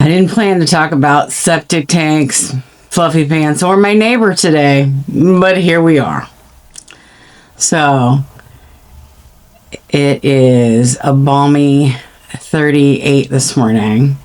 didn't plan to talk about septic tanks, fluffy pants, or my neighbor today, but here we are. So, it is a balmy 38 this morning,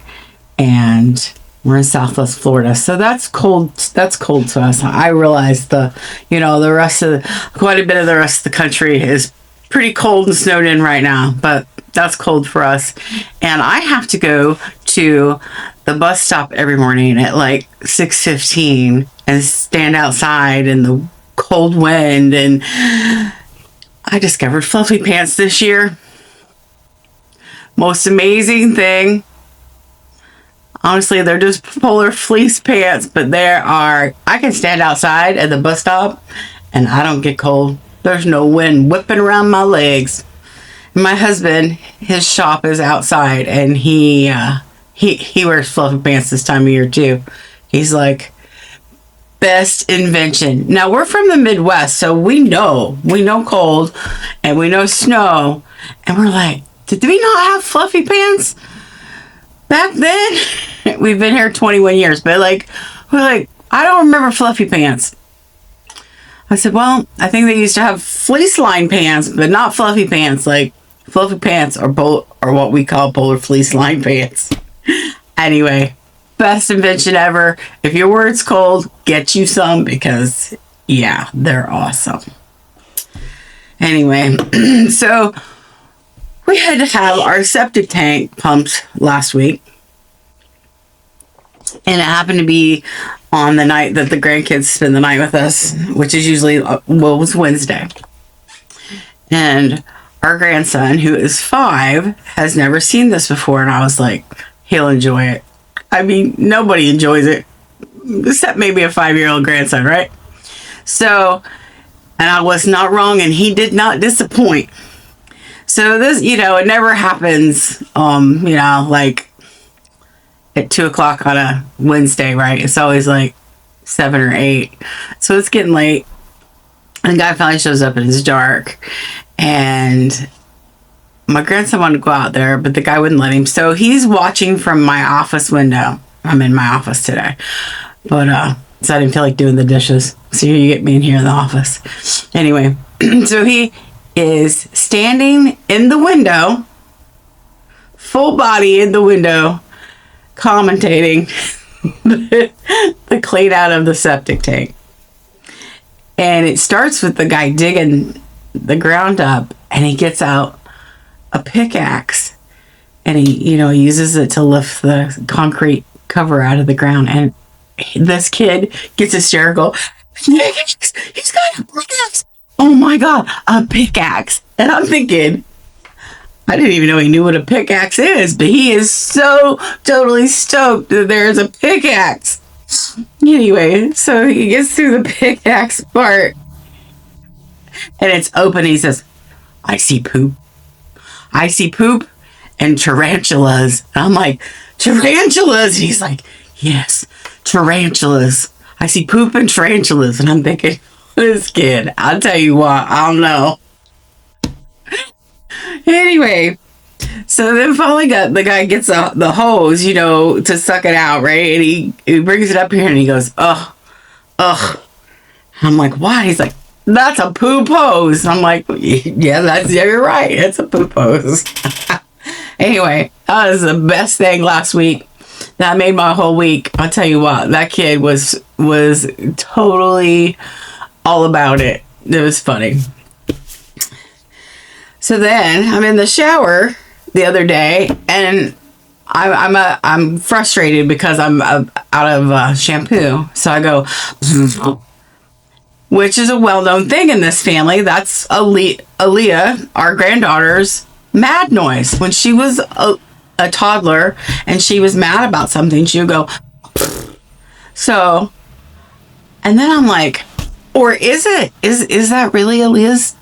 and we're in Southwest Florida, so that's cold. That's cold to us. I realize the rest of quite a bit of the rest of the country is pretty cold and snowed in right now, but that's cold for us. And I have to go to the bus stop every morning at like 6:15 and stand outside in the cold wind. And I discovered fluffy pants this year. Most amazing thing. Honestly, they're just polar fleece pants, but I can stand outside at the bus stop and I don't get cold. There's no wind whipping around my legs. My husband, his shop is outside, and he wears fluffy pants this time of year too. He's like, best invention. Now, we're from the Midwest, so we know cold and we know snow, and we're like, did we not have fluffy pants back then? We've been here 21 years, but we're like, I don't remember fluffy pants. I said, well, I think they used to have fleece lined pants, but not fluffy pants. Like, fluffy pants are what we call polar fleece lined pants. Anyway, best invention ever. If your word's cold, get you some, because, yeah, they're awesome. Anyway, so we had to have our septic tank pumped last week. And it happened to be on the night that the grandkids spend the night with us, which is usually, it was Wednesday. And our grandson, who is 5, has never seen this before. And I was like, he'll enjoy it. I mean, nobody enjoys it, except maybe a 5-year-old grandson, right? So, and I was not wrong, and he did not disappoint. So this, it never happens, like at 2:00 on a Wednesday, right? It's always like 7 or 8. So it's getting late. And the guy finally shows up and it's dark. And my grandson wanted to go out there, but the guy wouldn't let him. So he's watching from my office window. I'm in my office today. But so I didn't feel like doing the dishes. So you get me in here in the office. Anyway, so he is standing in the window, full body in the window, commentating the clean out of the septic tank. And it starts with the guy digging the ground up, and he gets out a pickaxe, and he uses it to lift the concrete cover out of the ground. And this kid gets hysterical. He's got a pickaxe. Oh my God, a pickaxe. And I'm thinking, I didn't even know he knew what a pickaxe is, but he is so totally stoked that there's a pickaxe. Anyway, so he gets through the pickaxe part, and it's open. He says, I see poop. I see poop and tarantulas. And I'm like, tarantulas? And he's like, yes, tarantulas. I see poop and tarantulas. And I'm thinking, this kid, I'll tell you what, I don't know. Anyway, so then finally the guy gets the hose, to suck it out, right? And he brings it up here and he goes, ugh. I'm like, why? He's like, that's a poop hose. I'm like, yeah, you're right. It's a poop hose. Anyway, that was the best thing last week. That made my whole week. I'll tell you what, that kid was totally all about it. It was funny. So then I'm in the shower the other day, and I'm frustrated because I'm out of shampoo. So I go, which is a well-known thing in this family. That's Aaliyah, our granddaughter's mad noise. When she was a toddler and she was mad about something, she would go. So, and then I'm like, or is that really Aaliyah's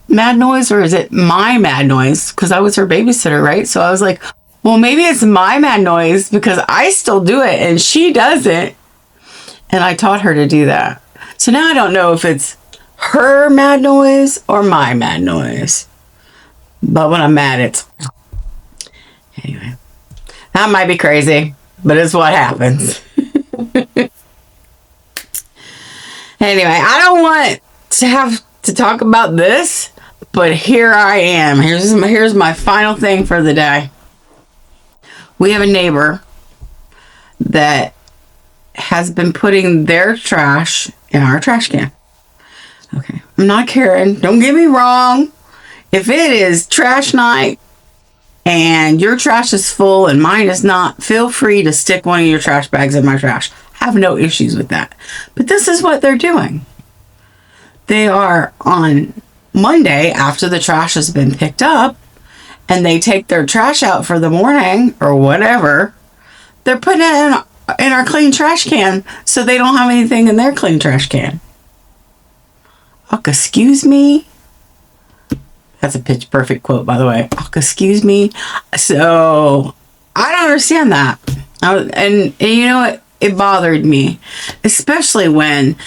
mad noise, or is it my mad noise? Because I was her babysitter, right? So I was like, well, maybe it's my mad noise because I still do it and she doesn't. And I taught her to do that. So now I don't know if it's her mad noise or my mad noise. But when I'm mad, it's... Anyway, that might be crazy. but it's what happens. Anyway, I don't want to have to talk about this, but here I am. Here's my final thing for the day. We have a neighbor that has been putting their trash in our trash can. Okay, I'm not Karen. Don't get me wrong. If it is trash night and your trash is full and mine is not, feel free to stick one of your trash bags in my trash. I have no issues with that. But this is what they're doing. They are on Monday, after the trash has been picked up, and they take their trash out for the morning or whatever, they're putting it in our clean trash can so they don't have anything in their clean trash can. Excuse me? That's a pitch perfect quote, by the way. Excuse me? So, I don't understand that. And you know what? It bothered me. Especially when,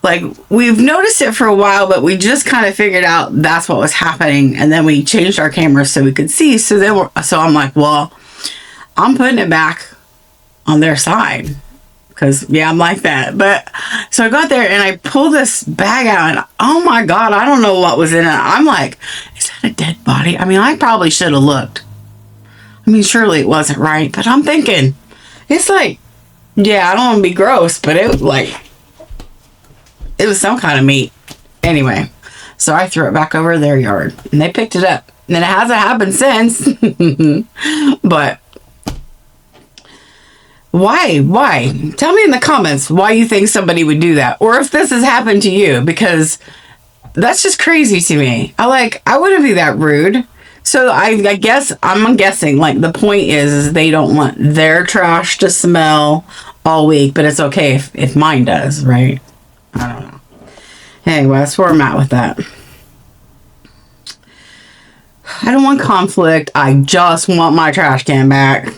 like, we've noticed it for a while, but we just kind of figured out that's what was happening. And then we changed our cameras so we could see. So I'm like, well, I'm putting it back on their side. Because, yeah, I'm like that. But, so I got there and I pulled this bag out and, oh my God, I don't know what was in it. I'm like, is that a dead body? I mean, I probably should have looked. I mean, surely it wasn't right. But I'm thinking, it's like, yeah, I don't want to be gross, but it was some kind of meat. Anyway, so I threw it back over their yard and they picked it up. And it hasn't happened since. But why? Tell me in the comments why you think somebody would do that. Or if this has happened to you, because that's just crazy to me. I wouldn't be that rude. So I guess, I'm guessing, like, the point is they don't want their trash to smell all week, but it's okay if mine does, right? I don't know. Anyway, that's where I'm at with that. I don't want conflict. I just want my trash can back.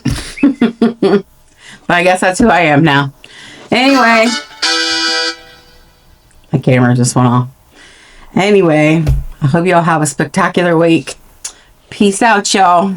But I guess that's who I am now. Anyway. My camera just went off. Anyway, I hope y'all have a spectacular week. Peace out, y'all.